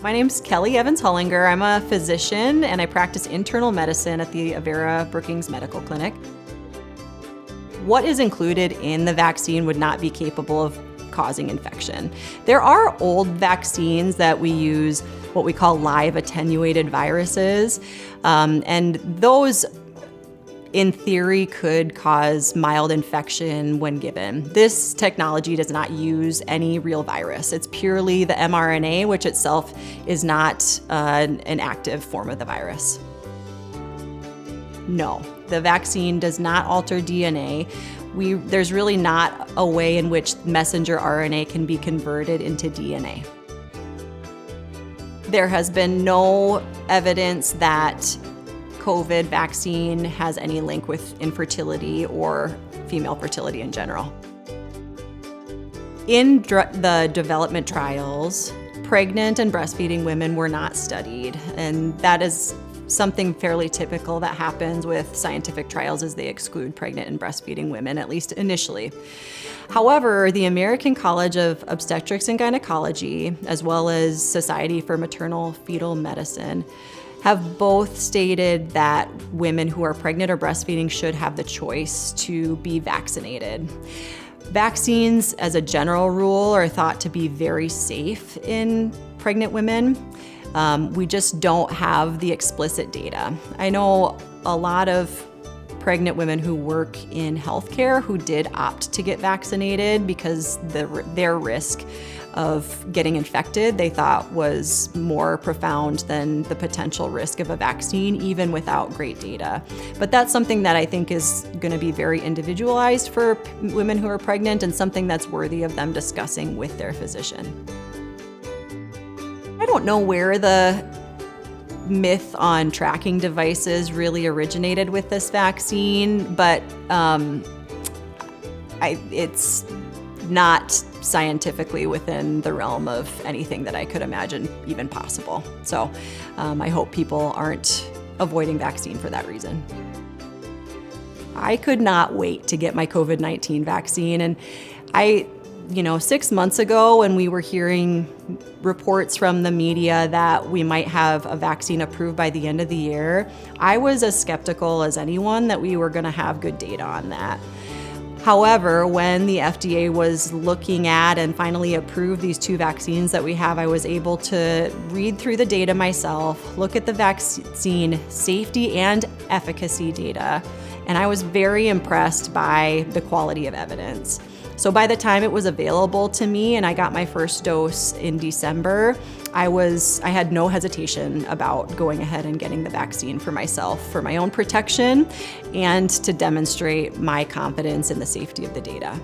My name's Kelly Evans-Hullinger. I'm a physician and I practice internal medicine at the Avera Brookings Medical Clinic. What is included in the vaccine would not be capable of causing infection. There are old vaccines that we use, what we call live attenuated viruses, and those in theory could cause mild infection when given. This technology does not use any real virus. It's purely the mRNA, which itself is not an active form of the virus. No, the vaccine does not alter DNA. There's really not a way in which messenger RNA can be converted into DNA. There has been no evidence that COVID vaccine has any link with infertility or female fertility in general. In the development trials, pregnant and breastfeeding women were not studied, and that is something fairly typical that happens with scientific trials as they exclude pregnant and breastfeeding women, at least initially. However, the American College of Obstetrics and Gynecology, as well as Society for Maternal Fetal Medicine, have both stated that women who are pregnant or breastfeeding should have the choice to be vaccinated. Vaccines, as a general rule, are thought to be very safe in pregnant women. We just don't have the explicit data. I know a lot of pregnant women who work in healthcare who did opt to get vaccinated because their risk of getting infected they thought was more profound than the potential risk of a vaccine, even without great data. But that's something that I think is going to be very individualized for women who are pregnant and something that's worthy of them discussing with their physician. I don't know where the myth on tracking devices really originated with this vaccine, but it's not scientifically within the realm of anything that I could imagine even possible. So I hope people aren't avoiding vaccine for that reason. I could not wait to get my COVID-19 vaccine, and 6 months ago when we were hearing reports from the media that we might have a vaccine approved by the end of the year, I was as skeptical as anyone that we were going to have good data on that. However, when the FDA was looking at and finally approved these 2 vaccines that we have, I was able to read through the data myself, look at the vaccine safety and efficacy data, and I was very impressed by the quality of evidence. So by the time it was available to me and I got my first dose in December, I had no hesitation about going ahead and getting the vaccine for myself, for my own protection, and to demonstrate my confidence in the safety of the data.